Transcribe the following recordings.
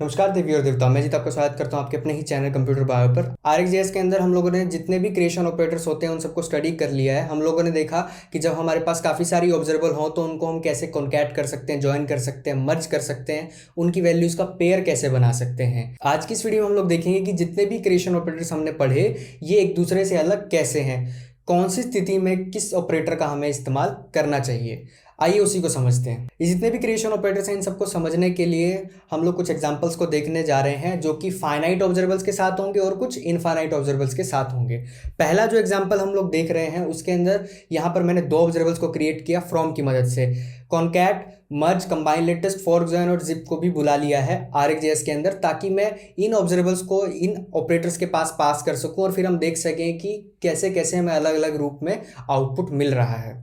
नमस्कार देवी और देवता, मैं जीत आपका स्वागत करता हूं आपके अपने ही चैनल कंप्यूटर बायो पर। RxJS के अंदर हम लोगों ने जितने भी क्रिएशन ऑपरेटर्स होते हैं उन सबको स्टडी कर लिया है। हम लोगों ने देखा कि जब हमारे पास काफ़ी सारी ऑब्जर्वेबल हो तो उनको हम कैसे कॉन्कैट कर सकते हैं, ज्वाइन कर सकते हैं, मर्ज कर सकते हैं, उनकी वैल्यूज़ का पेयर कैसे बना सकते हैं। आज की इस वीडियो में हम लोग देखेंगे कि जितने भी क्रिएशन ऑपरेटर्स हमने पढ़े ये एक दूसरे से अलग कैसे हैं, कौन सी स्थिति में किस ऑपरेटर का हमें इस्तेमाल करना चाहिए। आइए उसी को समझते हैं। ये जितने भी क्रिएशन ऑपरेटर्स हैं इन सबको समझने के लिए हम लोग कुछ एग्जांपल्स को देखने जा रहे हैं जो कि फाइनाइट ऑब्जर्वेबल्स के साथ होंगे और कुछ इनफाइनाइट ऑब्जर्वेबल्स के साथ होंगे। पहला जो एग्जांपल हम लोग देख रहे हैं उसके अंदर यहाँ पर मैंने दो ऑब्जर्वेबल्स को क्रिएट किया फ्रॉम की मदद से। कॉन्कैट, मर्ज, कंबाइन लेटेस्ट, फॉर्क जॉइन और जिप को भी बुला लिया है RxJS के अंदर, ताकि मैं इन ऑब्जर्वेबल्स को इन ऑपरेटर्स के पास कर सकूं और फिर हम देख सकें कि कैसे कैसे हमें अलग अलग रूप में आउटपुट मिल रहा है।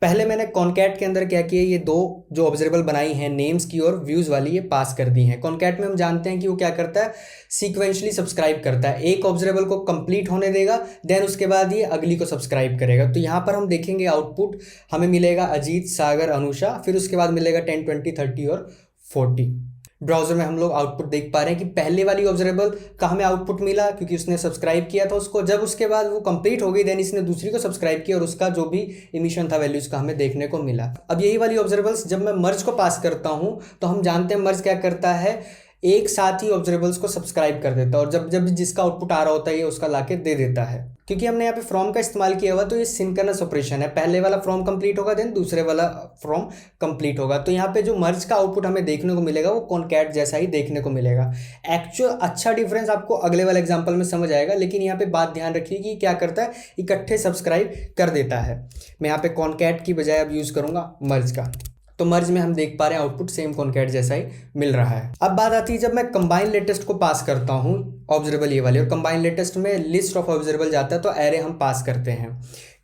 पहले मैंने कॉन्कैट के अंदर क्या किया, ये दो जो ऑब्जर्वेबल बनाई हैं नेम्स की और व्यूज़ वाली, ये पास कर दी हैं। कॉन्कैट में हम जानते हैं कि वो क्या करता है, सीक्वेंशली सब्सक्राइब करता है। एक ऑब्जर्वेबल को कंप्लीट होने देगा, देन उसके बाद ये अगली को सब्सक्राइब करेगा। तो यहाँ पर हम देखेंगे आउटपुट हमें मिलेगा अजीत, सागर, अनुषा, फिर उसके बाद मिलेगा 10, 20, 30 और 40। ब्राउजर में हम लोग आउटपुट देख पा रहे हैं कि पहले वाली ऑब्जर्वेबल का हमें आउटपुट मिला क्योंकि उसने सब्सक्राइब किया था उसको। जब उसके बाद वो कंप्लीट हो गई देन इसने दूसरी को सब्सक्राइब किया और उसका जो भी इमिशन था वैल्यूज का हमें देखने को मिला। अब यही वाली ऑब्जर्वेबल्स जब मैं मर्ज को पास करता हूं तो हम जानते हैं मर्ज क्या करता है, एक साथ ही ऑब्जर्वेबल्स को सब्सक्राइब कर देता है और जब जब जिसका आउटपुट आ रहा होता है ये उसका लाके दे देता है। क्योंकि हमने यहाँ पे फ्रॉम का इस्तेमाल किया हुआ तो ये सिंक्रोनस ऑपरेशन है, पहले वाला फ्रॉम कंप्लीट होगा देन दूसरे वाला फ्रॉम कंप्लीट होगा। तो यहाँ पे जो मर्ज का आउटपुट हमें देखने को मिलेगा वो कॉन्कैट जैसा ही देखने को मिलेगा। एक्चुअल अच्छा डिफरेंस आपको अगले वाले एग्जाम्पल में समझ आएगा, लेकिन यहाँ पे बात ध्यान रखिए कि क्या करता है, इकट्ठे सब्सक्राइब कर देता है। मैं यहाँ पे कॉन्कैट की बजाय अब यूज करूंगा मर्ज का, तो मर्ज में हम देख पा रहे हैं आउटपुट सेम कॉन्कैट जैसा ही मिल रहा है। अब बात आती है जब मैं कंबाइन लेटेस्ट को पास करता हूं ऑब्जर्वेबल ये वाले, और कंबाइन लेटेस्ट में लिस्ट ऑफ ऑब्जर्वेबल जाता है तो एरे हम पास करते हैं।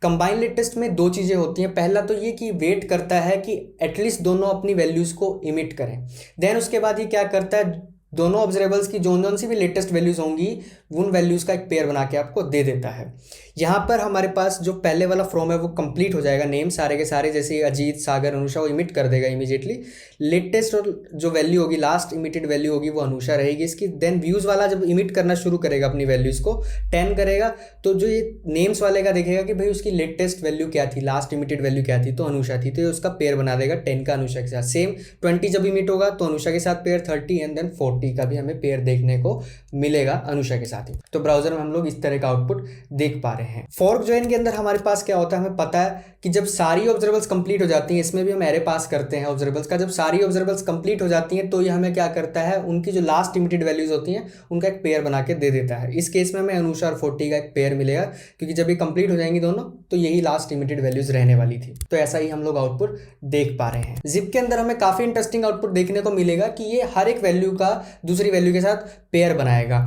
कंबाइन लेटेस्ट में दो चीज़ें होती हैं, पहला तो ये कि वेट करता है कि एटलीस्ट दोनों अपनी वैल्यूज़ को इमिट करें। देन उसके बाद ये क्या करता है, दोनों ऑब्जर्वेबल्स की जोन सी भी लेटेस्ट वैल्यूज़ होंगी उन वैल्यूज़ का एक पेयर बना के आपको दे देता है। यहाँ पर हमारे पास जो पहले वाला फ्रॉम है वो कंप्लीट हो जाएगा, नेम सारे के सारे जैसे अजीत, सागर, अनुषा वो इमिट कर देगा इमीडिएटली। लेटेस्ट और जो वैल्यू होगी लास्ट इमिटेड वैल्यू होगी वो अनुषा रहेगी इसकी। देन व्यूज़ वाला जब इमिट करना शुरू करेगा अपनी वैल्यूज़ को 10 करेगा तो जो ये नेम्स वाले का देखेगा कि भाई उसकी लेटेस्ट वैल्यू क्या थी, लास्ट इमिटेड वैल्यू क्या थी, तो अनुषा थी, तो ये उसका पेयर बना देगा 10 का अनुषा के साथ। सेम 20 जब इमिट होगा तो अनुषा के साथ पेयर 30 एंड देन 40 का भी हमें पेयर देखने को मिलेगा अनुषा के साथ ही। तो ब्राउजर में हम लोग इस तरह का आउटपुट देख पा रहे हैं। फॉर्क जॉइन के अंदर हमारे पास क्या होता है, हमें पता है कि जब सारी ऑब्जर्वेबल्स कंप्लीट हो जाती हैं, इसमें भी हम एरे पास करते हैं ऑब्जर्वेबल्स का, जब सारी ऑब्जर्वेबल्स कंप्लीट हो जाती हैं तो ये हमें क्या करता है, उनकी जो लास्ट इमिटेड वैल्यूज होती हैं उनका एक पेयर बना के दे देता है। इस केस में हमें अनुषा और 40 का एक पेयर मिलेगा क्योंकि जब ये कंप्लीट हो जाएंगी दोनों तो यही लास्ट इमिटेड वैल्यूज रहने वाली थी। तो ऐसा ही हम लोग आउटपुट देख पा रहे हैं। जिप के अंदर हमें काफी इंटरेस्टिंग आउटपुट देखने को मिलेगा कि ये हर एक वैल्यू का दूसरी वैल्यू के साथ पेयर बनाएगा।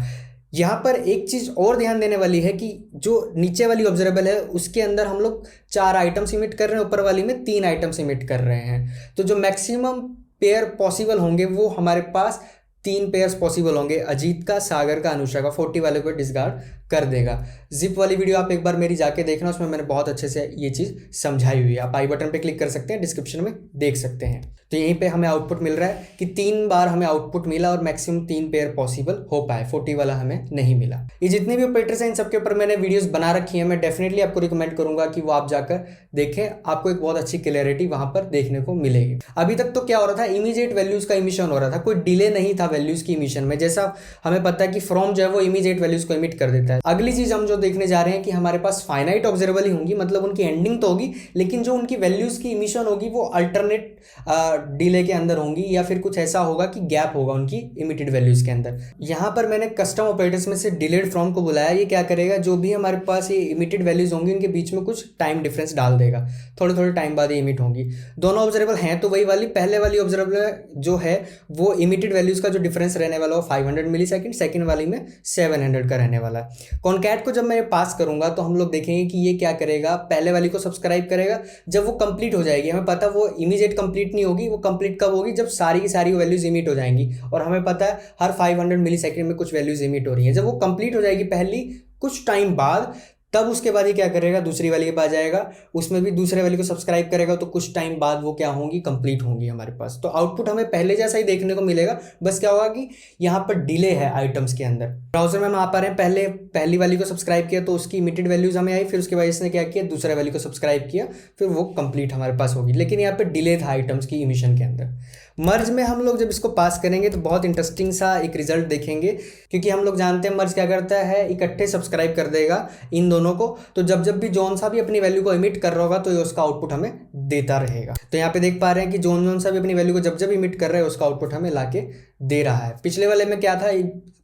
यहाँ पर एक चीज़ और ध्यान देने वाली है कि जो नीचे वाली ऑब्जर्वेबल है उसके अंदर हम लोग 4 आइटम्स इमिट कर रहे हैं, ऊपर वाली में 3 आइटम्स इमिट कर रहे हैं। तो जो मैक्सिमम पेयर पॉसिबल होंगे वो हमारे पास 3 पेयर्स पॉसिबल होंगे, अजीत का, सागर का, अनुषा का। 40 वाले को डिस्कार्ड कर देगा। जिप वाली वीडियो आप एक बार मेरी जाके देखना, उसमें मैंने बहुत अच्छे से ये चीज़ समझाई हुई है। आप आई बटन पे क्लिक कर सकते हैं, डिस्क्रिप्शन में देख सकते हैं। तो यहीं पे हमें आउटपुट मिल रहा है कि 3 बार हमें आउटपुट मिला और मैक्सिमम 3 पेयर पॉसिबल हो पाए, 40 वाला हमें नहीं मिला। ये जितने भी ऑपरेटर्स हैं इन सबके ऊपर मैंने वीडियोस बना रखी हैं, मैं डेफिनेटली आपको रिकमेंड करूंगा कि वो आप जाकर देखें, आपको एक बहुत अच्छी क्लैरिटी वहां पर देखने को मिलेगी। अभी तक तो क्या हो रहा था, इमीडिएट वैल्यूज का इमिशन हो रहा था, कोई डिले नहीं था वैल्यूज की इमिशन में। जैसा हमें पता है कि फ्रॉम जो है वो इमीडिएट वैल्यूज को इमिट कर देता है। अगली चीज हम जो देखने जा रहे हैं कि हमारे पास फाइनाइट ऑब्जर्वेबल ही होंगी, मतलब उनकी एंडिंग तो होगी लेकिन जो उनकी वैल्यूज की इमिशन होगी वो अल्टरनेट डिले के अंदर होंगी, या फिर कुछ ऐसा होगा कि गैप होगा उनकी इमिटेड वैल्यूज के अंदर। यहां पर मैंने कस्टम ऑपरेटर्स में से डिलेड फ्रॉम को बुलाया। ये क्या करेगा, जो भी हमारे पास ये इमिटेड वैल्यूज होंगी उनके बीच में कुछ टाइम डिफरेंस डाल देगा, थोड़े थोड़े टाइम बाद ये इमिट होंगी। दोनों ऑब्जर्वेबल हैं तो वही वाली, पहले वाली ऑब्जर्वेबल जो है वो इमिटेड वैल्यूज का जो डिफरेंस रहने वाला है 500 मिली सेकेंड, सेकेंड वाली में 700 का रहने वाला है। कॉन्कैट को जब मैं पास करूंगा तो हम लोग देखेंगे कि ये क्या करेगा, पहले वाली को सब्सक्राइब करेगा। जब वो कंप्लीट हो जाएगी, हमें पता वो इमीडिएट कंप्लीट नहीं होगी, वो कंप्लीट कब होगी, जब सारी की सारी वैल्यूज इमिट हो जाएंगी। और हमें पता है हर 500 मिली सेकेंड में कुछ वैल्यूज इमिट हो रही है। जब वो कंप्लीट हो जाएगी पहली, कुछ टाइम बाद तब उसके बाद ये क्या करेगा, दूसरी वाली के पास जाएगा, उसमें भी दूसरे वाली को सब्सक्राइब करेगा, तो कुछ टाइम बाद वो क्या होंगी, कंप्लीट होंगी हमारे पास। तो आउटपुट हमें पहले जैसा ही देखने को मिलेगा, बस क्या होगा कि यहाँ पर डिले है आइटम्स के अंदर। ब्राउजर में हम आ पा रहे हैं, पहली वाली को सब्सक्राइब किया तो उसकी इमिटेड वैल्यूज हमें आई, फिर उसके बाद इसने क्या किया, दूसरे वाली को सब्सक्राइब किया, फिर वो कंप्लीट हमारे पास होगी। लेकिन यहाँ पे डिले था आइटम्स की इमिशन के अंदर। मर्ज में हम लोग जब इसको पास करेंगे तो बहुत इंटरेस्टिंग सा एक रिजल्ट देखेंगे, क्योंकि हम लोग जानते हैं मर्ज क्या करता है, इकट्ठे सब्सक्राइब कर देगा इन दोनों को। तो जब भी जौन सा भी अपनी वैल्यू को इमिट कर रहा होगा तो ये उसका आउटपुट हमें देता रहेगा। तो यहाँ पे देख पा रहे हैं कि जौन सा भी अपनी वैल्यू को जब इमिट कर रहा है उसका आउटपुट हमें लाके दे रहा है। पिछले वाले में क्या था,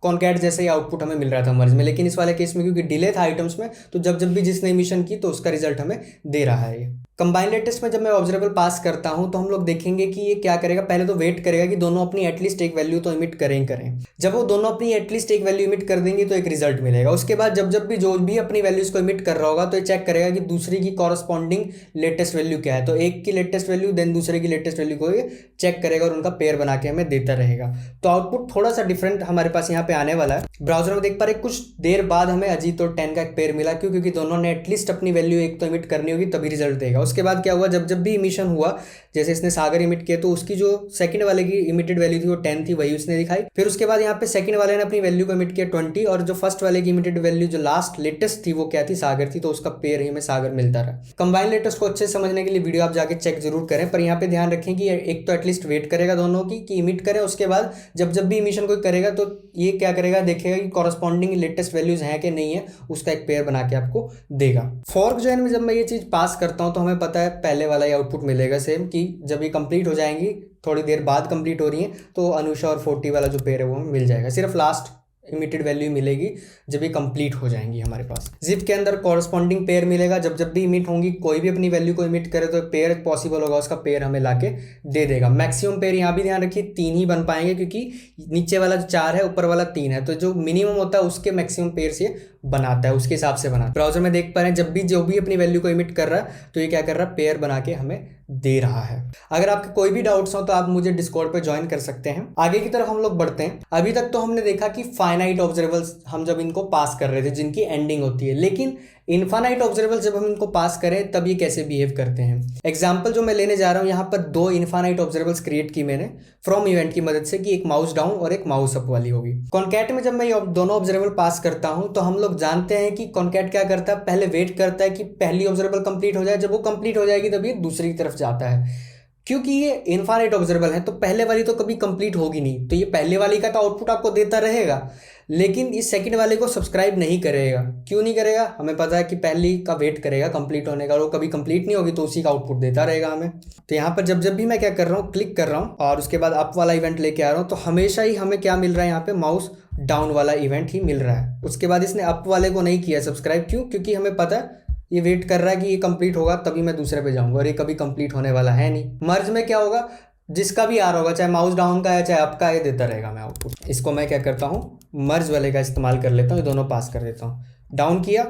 कॉनकैट जैसे ही आउटपुट हमें मिल रहा था मर्ज में, लेकिन इस वाले केस में क्योंकि डिले था आइटम्स में, तो जब भी जिसने इमिशन की तो उसका रिजल्ट हमें दे रहा है। ये कंबाइन लेटेस्ट में जब मैं ऑब्जर्वेबल पास करता हूं तो हम लोग देखेंगे कि ये क्या करेगा, पहले तो वेट करेगा कि दोनों अपनी एटलीस्ट एक वैल्यू तो इमिट करें। जब वो दोनों अपनी एटलीस्ट एक वैल्यू इमिट कर देंगे तो एक रिजल्ट मिलेगा। उसके बाद जब भी जो भी अपनी वैल्यूज को इमिट कर रहा होगा तो ये चेक करेगा कि दूसरी की कॉरस्पॉन्डिंग लेटेस्ट वैल्यू क्या है। तो एक की लेटेस्ट वैल्यू देन दूसरे की लेटेस्ट वैल्यू को ये चेक करेगा और उनका पेयर बना के हमें देता रहेगा। तो आउटपुट थोड़ा सा डिफरेंट हमारे पास यहाँ पे आने वाला है। ब्राउजर में देख पा रहे कुछ देर बाद हमें अजीत और 10 का एक पेयर मिला, क्योंकि दोनों ने एटलीस्ट अपनी वैल्यू एक तो इमिट करनी होगी तभी रिजल्ट देगा। उसके बाद क्या हुआ, जब भी इमिशन हुआ, जैसे इसने सागर इमिट किया तो उसकी जो सेकंड वाले की इमिटेड वैल्यू थी वो 10 थी, वही उसने दिखाई। फिर उसके बाद यहाँ पे सेकंड वाले ने अपनी वैल्यू को इमिट किया 20, और जो फर्स्ट वाले की इमिटेड वैल्यू जो लास्ट लेटेस्ट थी वो क्या थी, सागर थी, तो उसका पेयर ही हमें सागर मिलता रहा। कंबाइन लेटेस्ट को अच्छे से समझने के लिए वीडियो आप जाके चेक जरूर करें, पर यहाँ पे ध्यान रखें कि एक तो एटलीस्ट वेट करेगा दोनों की कि इमिट करें, उसके बाद जब भी इमिशन कोई करेगा तो ये क्या करेगा, देखेगा कि कॉरस्पॉन्डिंग लेटेस्ट वैल्यूज हैं कि नहीं है, उसका एक पेयर बना के आपको देगा। फॉर्क जॉइन में जब मैं ये चीज पास करता हूं तो हमें पता है पहले वाला ही आउटपुट मिलेगा सेम, कि जब ये कंप्लीट हो जाएंगी, थोड़ी देर बाद कंप्लीट हो रही है, तो अनुषा और 40 वाला जो पेयर है वो हमें मिल जाएगा। सिर्फ लास्ट इमिटेड वैल्यू मिलेगी जब ये कंप्लीट हो जाएंगी हमारे पास। जिप के अंदर कॉरस्पॉन्डिंग पेयर मिलेगा, जब भी इमिट होंगी, कोई भी अपनी वैल्यू को इमिट करे तो पेयर पॉसिबल होगा, उसका पेयर हमें लाके दे देगा। मैक्सिमम पेयर यहाँ भी ध्यान रखिए 3 ही बन पाएंगे, क्योंकि नीचे वाला जो 4 है ऊपर वाला 3 है, तो जो मिनिमम होता है उसके मैक्सिमम पेयर से बनाता है, उसके हिसाब से बनाता है। ब्राउजर में देख पा रहे हैं जब भी जो भी अपनी वैल्यू को इमिट कर रहा है तो ये क्या कर रहा है, पेयर बना के हमें दे रहा है। अगर आपके कोई भी डाउट्स हो तो आप मुझे डिस्कॉर्ड पे ज्वाइन कर सकते हैं। आगे की तरफ हम लोग बढ़ते हैं। अभी तक तो हमने देखा कि फाइनाइट ऑब्जर्वेबल्स हम जब इनको पास कर रहे थे जिनकी एंडिंग होती है, लेकिन इनफाइनाइट ऑब्जर्वेबल्स जब हम इनको पास करें तब ये कैसे बिहेव करते हैं। एग्जाम्पल जो मैं लेने जा रहा हूं, यहाँ पर 2 इनफाइनाइट ऑब्जर्वेबल्स क्रिएट की मैंने फ्रॉम इवेंट की मदद से, कि एक माउस डाउन और एक माउस अप वाली होगी। कॉनकैट में जब मैं ये दोनों ऑब्जर्वेबल पास करता हूं तो हम लोग जानते हैं कि कॉनकैट क्या करता है, पहले वेट करता है कि पहली ऑब्जर्वेबल कंप्लीट हो जाए, जब वो कंप्लीट हो जाएगी तब ये दूसरी तरफ जाता है। क्योंकि ये इनफाइनाइट ऑब्जर्वेबल है तो पहले वाली तो कभी कंप्लीट होगी नहीं, तो ये पहले वाली का तो आउटपुट आपको देता रहेगा, लेकिन इस सेकंड वाले को सब्सक्राइब नहीं करेगा। क्यों नहीं करेगा, हमें पता है कि पहली का वेट करेगा कंप्लीट होने का, और वो कभी कंप्लीट नहीं होगी तो उसी का आउटपुट देता रहेगा हमें। तो यहाँ पर जब भी मैं क्या कर रहा हूँ, क्लिक कर रहा हूँ और उसके बाद अप वाला इवेंट लेके आ रहा हूँ, तो हमेशा ही हमें क्या मिल रहा है, यहाँ पे माउस डाउन वाला इवेंट ही मिल रहा है। उसके बाद इसने अप वाले को नहीं किया सब्सक्राइब, क्यों, क्योंकि हमें पता है ये वेट कर रहा है कि ये कंप्लीट होगा तभी मैं दूसरे पे जाऊंगा, और ये कभी कंप्लीट होने वाला है नहीं। मर्ज में क्या होगा, जिसका भी आ रहा होगा, चाहे माउस डाउन का है चाहे अप का, ये देता रहेगा मैं आउटपुट। इसको मैं क्या करता हूँ, मर्ज वाले का इस्तेमाल कर लेता हूँ, ये दोनों पास कर देता हूँ। डाउन किया,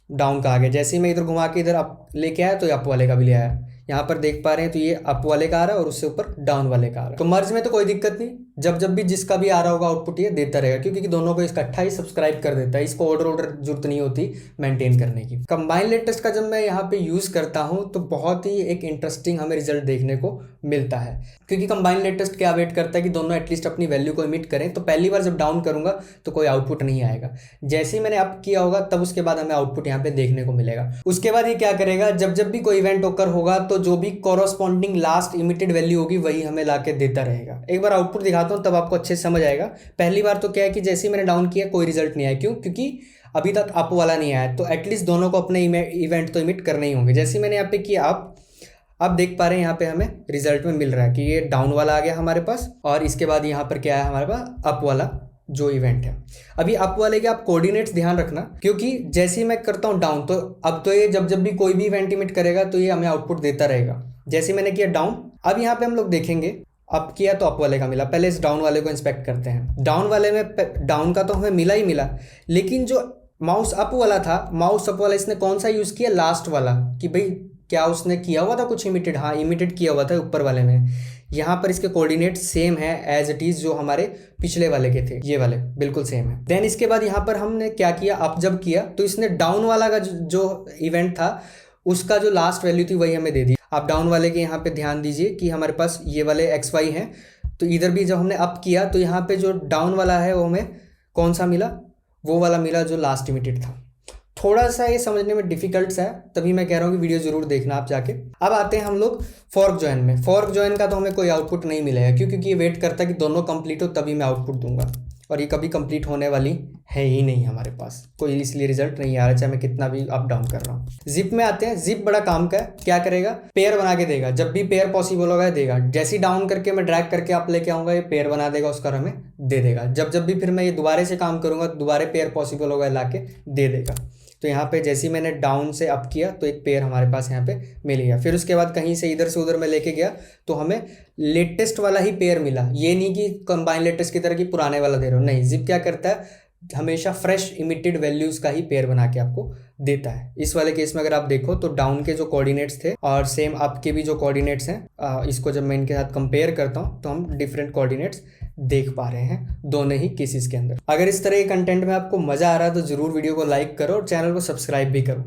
डाउन का आ गया, जैसे ही मैं इधर घुमा के इधर अप लेके आया तो अप वाले का भी ले आया। यहाँ पर देख पा रहे हैं तो ये अप वाले का आ रहा है और उससे ऊपर डाउन वाले का आ रहा है। तो मर्ज में तो कोई दिक्कत नहीं, जब भी जिसका भी आ रहा होगा आउटपुट ये देता रहेगा, क्योंकि दोनों को इकट्ठा ही सब्सक्राइब कर देता है, इसको ऑर्डर जरूरत नहीं होती मेंटेन करने की। कंबाइन लेटेस्ट का जब मैं यहाँ पे यूज करता हूँ तो बहुत ही एक इंटरेस्टिंग हमें रिजल्ट देखने को मिलता है, क्योंकि कंबाइन लेटेस्ट क्या वेट करता है कि दोनों एटलीस्ट अपनी वैल्यू को इमिट करें। तो पहली बार जब डाउन करूंगा तो कोई आउटपुट नहीं आएगा, जैसे ही मैंने अप किया होगा तब उसके बाद हमें आउटपुट यहाँ पे देखने को मिलेगा। उसके बाद ये क्या करेगा, जब भी कोई इवेंट ओकर होगा तो जो भी कॉरस्पॉन्डिंग लास्ट इमिटेड वैल्यू होगी वही हमें लाके देता रहेगा। एक बार आउटपुट दिखाता हूँ तब आपको अच्छे से समझ आएगा। पहली बार तो क्या है कि जैसे ही मैंने डाउन किया कोई रिजल्ट नहीं आया, क्यों, क्योंकि अभी तक अप वाला नहीं आया, तो एटलीस्ट दोनों को अपने इवेंट तो इमिट करने ही होंगे। जैसे ही मैंने यहाँ पे किया अप, अब देख पा रहे हैं यहाँ पे हमें रिजल्ट में मिल रहा है कि ये डाउन वाला आ गया हमारे पास, और इसके बाद यहाँ पर क्या है हमारे पास अप वाला जो इवेंट है। अभी अप वाले के आप कोऑर्डिनेट्स ध्यान रखना, क्योंकि जैसे ही मैं करता हूँ डाउन, तो अब तो ये जब भी कोई भी इवेंट इमिट करेगा तो ये हमें आउटपुट देता रहेगा। जैसे मैंने किया डाउन, अब यहाँ पे हम लोग देखेंगे अप किया तो अप वाले का मिला। पहले इस डाउन वाले को इंस्पेक्ट करते हैं। डाउन वाले में डाउन का तो हमें मिला ही मिला, लेकिन जो माउस अप वाला था, माउस अप वाला इसने कौन सा यूज़ किया, लास्ट वाला, कि भाई क्या उसने किया हुआ था कुछ इमिटेड, हाँ इमिटेड किया हुआ था ऊपर वाले में। यहाँ पर इसके कोऑर्डिनेट सेम है एज इट इज जो हमारे पिछले वाले के थे, ये वाले बिल्कुल सेम है। देन इसके बाद यहाँ पर हमने क्या किया, अप जब किया तो इसने डाउन वाला का जो इवेंट था उसका जो लास्ट वैल्यू थी वही हमें दे दी। आप डाउन वाले के यहाँ पे ध्यान दीजिए कि हमारे पास ये वाले एक्स वाई हैं, तो इधर भी जब हमने अप किया तो यहाँ पे जो डाउन वाला है वो हमें कौन सा मिला, वो वाला मिला जो लास्ट इमिटेड था। थोड़ा सा ये समझने में डिफिकल्ट सा है, तभी मैं कह रहा हूँ कि वीडियो जरूर देखना आप जाके। अब आते हैं हम लोग फॉर्क जॉइन में। फॉर्क जॉइन का तो हमें कोई आउटपुट नहीं मिलेगा क्योंकि ये वेट करता है कि दोनों कंप्लीट हो तभी मैं आउटपुट दूंगा, और ये कभी कंप्लीट होने वाली है ही नहीं हमारे पास कोई, इसलिए रिजल्ट नहीं आ रहा चाहे मैं कितना भी अप डाउन कर रहा हूँ। जिप में आते हैं। जिप बड़ा काम का है, क्या करेगा, पेयर बना के देगा। जब भी पेयर पॉसिबल होगा देगा। जैसे ही डाउन करके मैं ड्रैग करके आप लेके आऊंगा ये पेयर बना देगा, उसका हमें दे देगा। जब भी फिर मैं ये दोबारा से काम करूंगा दोबारा पेयर पॉसिबल होगा लाके दे देगा। तो यहाँ पे जैसे ही मैंने डाउन से अप किया तो एक पेयर हमारे पास यहाँ पे मिल गया। फिर उसके बाद कहीं से इधर से उधर में लेके गया तो हमें लेटेस्ट वाला ही पेयर मिला। ये नहीं कि कंबाइन लेटेस्ट की तरह की पुराने वाला दे रहा हूँ, नहीं। जिप क्या करता है, हमेशा फ्रेश इमिटेड वैल्यूज का ही पेयर बना के आपको देता है। इस वाले केस में अगर आप देखो तो डाउन के जो कोऑर्डिनेट्स थे और सेम अप के भी जो कोऑर्डिनेट्स हैं, इसको जब मैं इनके साथ कंपेयर करता हूँ तो हम डिफरेंट कोऑर्डिनेट्स देख पा रहे हैं दोनों ही केसेस के अंदर। अगर इस तरह के कंटेंट में आपको मजा आ रहा है तो जरूर वीडियो को लाइक करो और चैनल को सब्सक्राइब भी करो,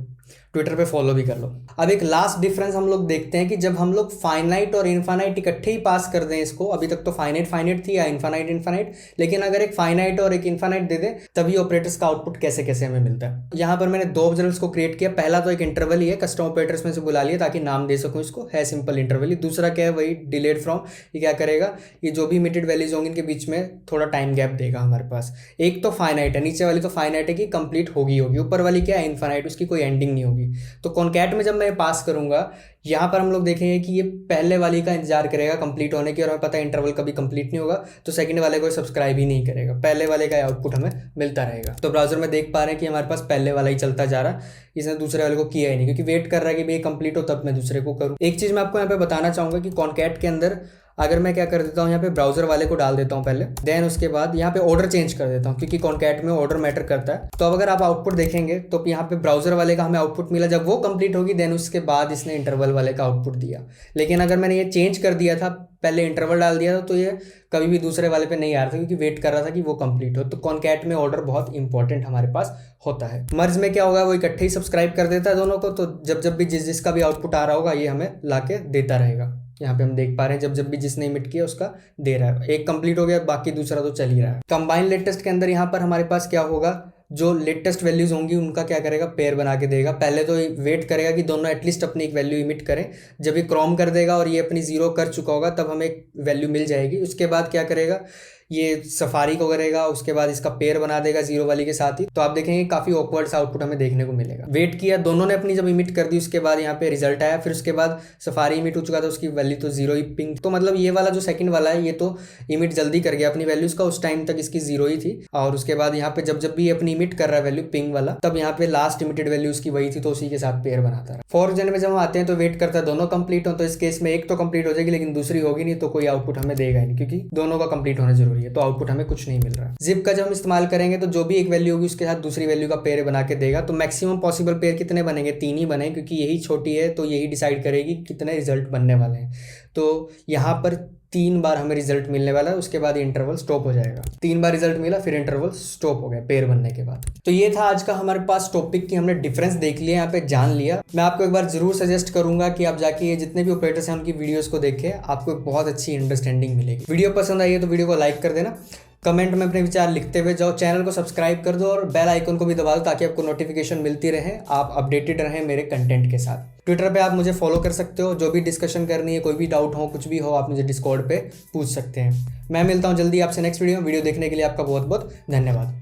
ट्विटर पे फॉलो भी कर लो। अब एक लास्ट डिफरेंस हम लोग देखते हैं कि जब हम लोग फाइनाइट और इनफाइनाइट इकट्ठे ही पास कर दें इसको, अभी तक तो फाइनाइट फाइनाइट थी या इनफाइनाइट इनफाइनाइट, लेकिन अगर एक फाइनाइट और एक इनफाइनाइट दे दे तभी ऑपरेटर्स का आउटपुट कैसे कैसे हमें मिलता है। यहाँ पर मैंने दो ऑब्जर्वर्स को क्रिएट किया। पहला तो एक इंटरवल ही है, कस्टम ऑपरेटर्स में से बुला लिया ताकि नाम दे सकूँ इसको, है सिंपल इंटरवल ही। दूसरा क्या है, वही डिलेड फ्रॉम। ये क्या करेगा, ये जो भी इमिटेड वैल्यूज होंगी इनके बीच में थोड़ा टाइम गैप देगा हमारे पास। एक तो फाइनाइट है, नीचे वाली तो फाइनाइट है कि कंप्लीट होगी, ऊपर वाली क्या है इनफाइनाइट, उसकी कोई एंडिंग नहीं होगी। तो कॉन्कैट में जब मैं पास करूंगा यहाँ पर हम लोग देखेंगे कि ये पहले वाली का इंतजार करेगा कंप्लीट होने की, और हमें पता है इंटरवल कभी कंप्लीट नहीं होगा तो सेकंड वाले को सब्सक्राइब ही नहीं करेगा, पहले वाले का आउटपुट हमें मिलता रहेगा। तो ब्राउजर में देख पा रहे हैं कि हमारे पास पहले वाला ही चलता जा रहा, इसने दूसरे वाले को किया ही नहीं क्योंकि वेट कर रहा है कि भाई कंप्लीट हो तब मैं दूसरे को करूँ। एक चीज़ मैं आपको यहाँ पे बताना चाहूँगा कि कॉन्कैट के अंदर अगर मैं क्या कर देता हूँ, यहाँ पे ब्राउजर वाले को डाल देता हूँ पहले, देन उसके बाद यहाँ पे ऑर्डर चेंज कर देता हूँ क्योंकि कॉन्कैट में ऑर्डर मैटर करता है। तो अब अगर आप आउटपुट देखेंगे तो यहाँ पे ब्राउजर वाले का हमें आउटपुट मिला, जब वो कंप्लीट होगी देन उसके बाद इसने इंटरवल वाले का आउटपुट दिया। लेकिन अगर मैंने ये चेंज कर दिया था, पहले इंटरवल डाल दिया था, तो ये कभी भी दूसरे वाले पे नहीं आ रहा था क्योंकि वेट कर रहा था कि वो कंप्लीट हो। तो कॉन्कैट में ऑर्डर बहुत इंपॉर्टेंट हमारे पास होता है। मर्ज में क्या होगा, वो इकट्ठे ही सब्सक्राइब कर देता है दोनों को, तो जब भी जिसका भी आउटपुट आ रहा होगा ये हमें लाके देता रहेगा। यहाँ पे हम देख पा रहे हैं जब भी जिसने इमिट किया उसका दे रहा है। एक कंप्लीट हो गया, बाकी दूसरा तो चल ही रहा है। कंबाइन लेटेस्ट के अंदर यहाँ पर हमारे पास क्या होगा, जो लेटेस्ट वैल्यूज होंगी उनका क्या करेगा, पेयर बना के देगा। पहले तो वेट करेगा कि दोनों एटलीस्ट अपनी एक वैल्यू इमिट करें। जब ये क्रॉम कर देगा और ये अपनी जीरो कर चुका होगा तब हमें एक वैल्यू मिल जाएगी। उसके बाद क्या करेगा, ये सफारी को करेगा, उसके बाद इसका पेयर बना देगा जीरो वाली के साथ ही। तो आप देखेंगे काफी ऑकवर्ड सा आउटपुट हमें देखने को मिलेगा। वेट किया, दोनों ने अपनी जब इमिट कर दी उसके बाद यहाँ पे रिजल्ट आया। फिर उसके बाद सफारी इमिट हो चुका था, उसकी वैल्यू तो जीरो ही पिंग। तो मतलब ये वाला जो सेकंड वाला है ये तो इमिट जल्दी कर गया अपनी वैल्यूज का, उस टाइम तक इसकी जीरो ही थी। और उसके बाद यहाँ पे जब भी अपनी इमिट कर रहा है वैल्यू पिंग वाला, तब यहाँ पे लास्ट इमिटेड वैल्यू उसकी वही थी तो उसी के साथ पेयर बनाता है। फॉर जन में जब हम आते हैं तो वेट करता है दोनों कंप्लीट हो, तो इस केस में एक तो कंप्लीट हो जाएगी लेकिन दूसरी होगी नहीं, तो कोई आउटपुट हमें देगा ही नहीं क्योंकि दोनों का कंप्लीट होना जरूरी है। तो आउटपुट हमें कुछ नहीं मिल रहा। जिप का जब हम इस्तेमाल करेंगे तो जो भी एक वैल्यू होगी उसके साथ दूसरी वैल्यू का पेयर बना के देगा। तो मैक्सिमम पॉसिबल पेयर कितने बनेंगे, 3 ही बने क्योंकि यही छोटी है तो यही डिसाइड करेगी कितने रिजल्ट बनने वाले हैं। तो यहाँ पर 3 बार हमें रिजल्ट मिलने वाला है, उसके बाद इंटरवल स्टॉप हो जाएगा। 3 बार रिजल्ट मिला फिर इंटरवल स्टॉप हो गया पेयर बनने के बाद। तो ये था आज का हमारे पास टॉपिक की हमने डिफरेंस देख लिया, यहाँ पे जान लिया। मैं आपको एक बार जरूर सजेस्ट करूंगा कि आप जाके ये जितने भी ऑपरेटर्स हैं उनकी वीडियोस को देखें, आपको एक बहुत अच्छी अंडरस्टैंडिंग मिलेगी। वीडियो पसंद आई है तो वीडियो को लाइक कर देना, कमेंट में अपने विचार लिखते हुए जाओ, चैनल को सब्सक्राइब कर दो और बेल आइकन को भी दबा दो ताकि आपको नोटिफिकेशन मिलती रहे, आप अपडेटेड रहें मेरे कंटेंट के साथ। ट्विटर पे आप मुझे फॉलो कर सकते हो, जो भी डिस्कशन करनी है, कोई भी डाउट हो, कुछ भी हो, आप मुझे डिस्कॉर्ड पे पूछ सकते हैं। मैं मिलता हूँ जल्दी आपसे नेक्स्ट वीडियो देखने के लिए आपका बहुत बहुत धन्यवाद।